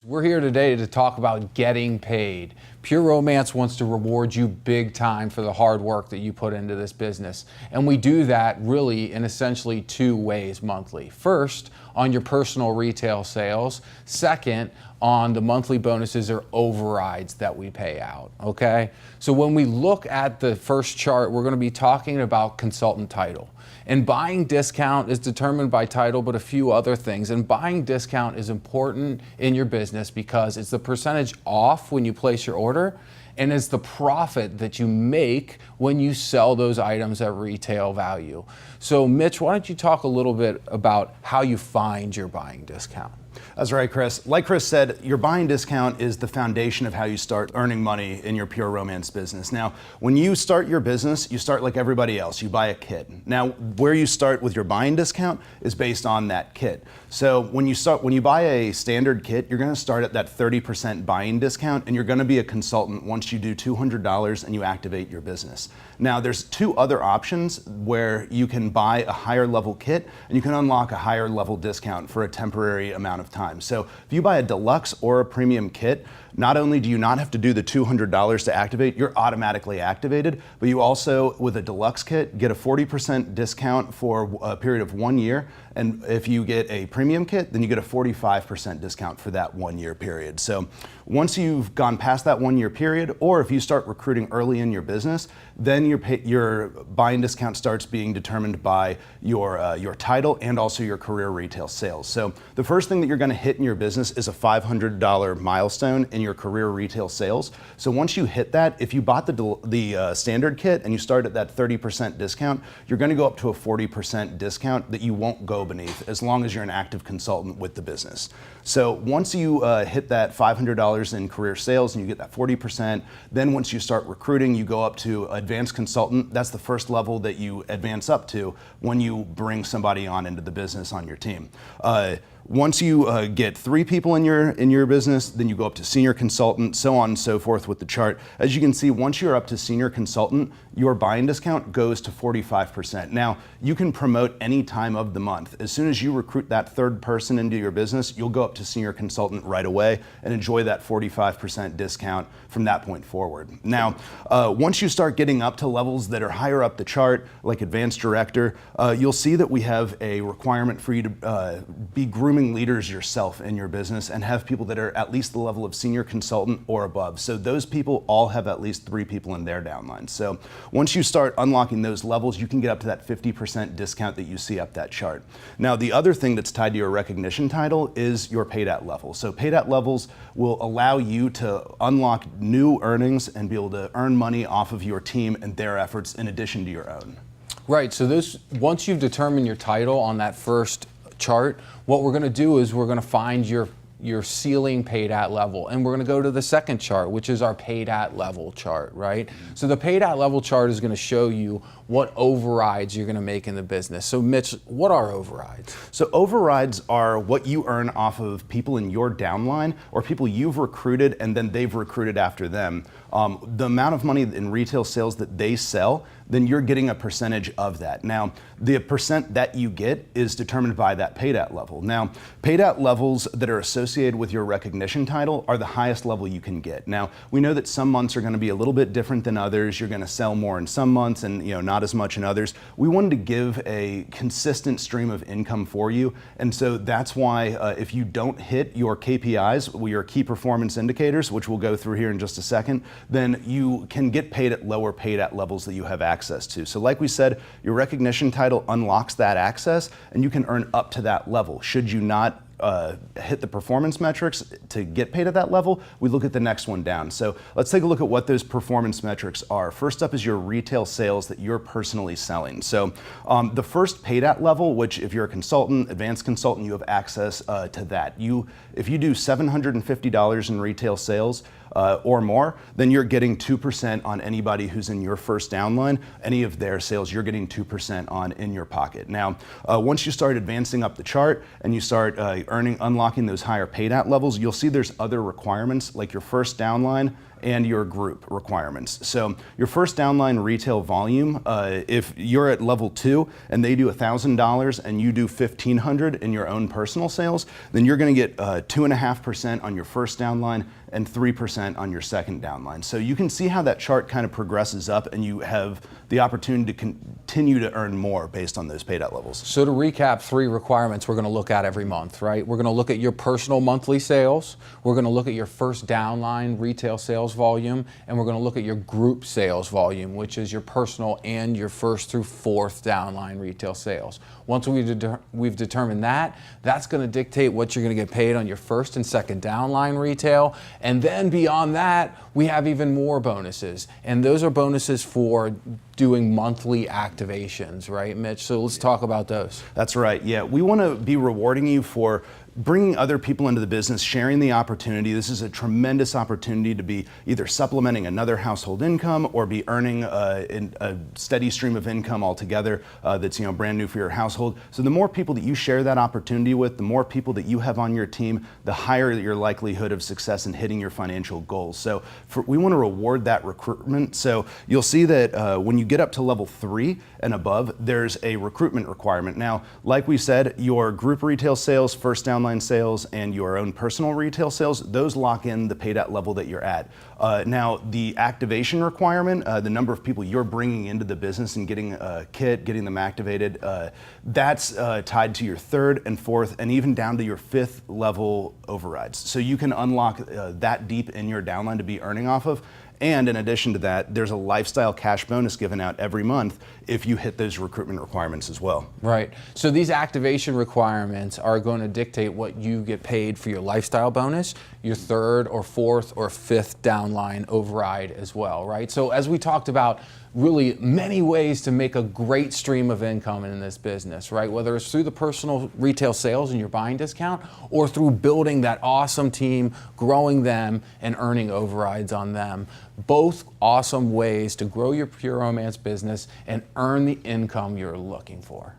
We're here today to talk about getting paid. Pure Romance wants to reward you big time for the hard work that you put into this business. And we do that really in essentially two ways monthly. First, on your personal retail sales. Second, on the monthly bonuses or overrides that we pay out, okay? So when we look at the first chart, we're gonna be talking about consultant title. And buying discount is determined by title, but a few other things. And buying discount is important in your business because it's the percentage off when you place your order, and it's the profit that you make when you sell those items at retail value. So Mitch, why don't you talk a little bit about how you find your buying discount? That's right, Chris. Like Chris said, your buying discount is the foundation of how you start earning money in your Pure Romance business. Now, when you start your business, you start like everybody else. You buy a kit. Now, where you start with your buying discount is based on that kit. So when you buy a standard kit, you're going to start at that 30% buying discount, and you're going to be a consultant once you do $200 and you activate your business. Now, there's two other options where you can buy a higher level kit and you can unlock a higher level discount for a temporary amount of time. So if you buy a deluxe or a premium kit, not only do you not have to do the $200 to activate, you're automatically activated, but you also, with a deluxe kit, get a 40% discount for a period of 1 year. And if you get a premium kit, then you get a 45% discount for that 1 year period. So once you've gone past that 1 year period, or if you start recruiting early in your business, then your buying discount starts being determined by your title and also your career retail sales. So the first thing that you're going to hit in your business is a $500 milestone in your career retail sales. So once you hit that, if you bought the standard kit and you start at that 30% discount, you're going to go up to a 40% discount that you won't go beneath as long as you're an active consultant with the business. So once you hit that $500 in career sales and you get that 40%, then once you start recruiting, you go up to advanced consultant. That's the first level that you advance up to when you bring somebody on into the business on your team. Once you get 3 people in your business, then you go up to senior consultant, so on and so forth with the chart. As you can see, once you're up to senior consultant, your buying discount goes to 45%. Now, you can promote any time of the month. As soon as you recruit that third person into your business, you'll go up to senior consultant right away and enjoy that 45% discount from that point forward. Now, once you start getting up to levels that are higher up the chart, like advanced director, you'll see that we have a requirement for you to be grooming leaders yourself in your business and have people that are at least the level of senior consultant or above. So those people all have at least 3 people in their downline. So once you start unlocking those levels, you can get up to that 50% discount that you see up that chart. Now, the other thing that's tied to your recognition title is your paid at level. So paid at levels will allow you to unlock new earnings and be able to earn money off of your team and their efforts in addition to your own. Right, so once you've determined your title on that first chart, what we're going to do is we're going to find your ceiling paid at level, and we're going to go to the second chart, which is our paid at level chart, right? So the paid at level chart is going to show you what overrides you're going to make in the business. So Mitch, what are overrides? So overrides are what you earn off of people in your downline or people you've recruited and then they've recruited after them. The amount of money in retail sales that they sell, then you're getting a percentage of that. Now, the percent that you get is determined by that paid at level. Now, paid at levels that are associated with your recognition title are the highest level you can get. Now, we know that some months are going to be a little bit different than others. You're going to sell more in some months and not as much in others. We wanted to give a consistent stream of income for you, and so that's why if you don't hit your KPIs, your key performance indicators, which we'll go through here in just a second, then you can get paid at lower paid at levels that you have access to. So like we said, your recognition title unlocks that access and you can earn up to that level. Should you not hit the performance metrics to get paid at that level, we look at the next one down. So let's take a look at what those performance metrics are. First up is your retail sales that you're personally selling. So the first paid at level, which if you're a consultant, advanced consultant, you have access to that. If you do $750 in retail sales, or more, then you're getting 2% on anybody who's in your first downline. Any of their sales, you're getting 2% on in your pocket. Now, once you start advancing up the chart and you start unlocking those higher paid at levels, you'll see there's other requirements like your first downline and your group requirements. So your first downline retail volume, if you're at level 2 and they do $1,000 and you do $1,500 in your own personal sales, then you're going to get 2.5% on your first downline and 3% on your second downline. So you can see how that chart kind of progresses up, and you have the opportunity to continue to earn more based on those paid out levels. So to recap, 3 requirements we're going to look at every month, right? We're going to look at your personal monthly sales, we're going to look at your first downline retail sales volume, and we're going to look at your group sales volume, which is your personal and your first through fourth downline retail sales. Once we've determined that, that's going to dictate what you're going to get paid on your first and second downline retail. And then beyond that, we have even more bonuses. And those are bonuses for doing monthly activations, right, Mitch? So let's talk about those. That's right, yeah. We want to be rewarding you for bringing other people into the business, sharing the opportunity. This is a tremendous opportunity to be either supplementing another household income or be earning a steady stream of income altogether that's brand new for your household. So the more people that you share that opportunity with, the more people that you have on your team, the higher your likelihood of success in hitting your financial goals. So we want to reward that recruitment. So you'll see that when you get up to level 3 and above, there's a recruitment requirement. Now, like we said, your group retail sales, first downline sales, and your own personal retail sales, those lock in the paid out level that you're at. Now, the activation requirement, the number of people you're bringing into the business and getting a kit, getting them activated, that's tied to your third and fourth and even down to your 5th level overrides. So you can unlock that deep in your downline to be earning off of. And in addition to that, there's a lifestyle cash bonus given out every month if you hit those recruitment requirements as well. Right. So these activation requirements are going to dictate what you get paid for your lifestyle bonus, your third or fourth or 5th downline override as well, right? So as we talked about, really many ways to make a great stream of income in this business, right? Whether it's through the personal retail sales and your buying discount or through building that awesome team, growing them and earning overrides on them. Both awesome ways to grow your Pure Romance business and earn the income you're looking for.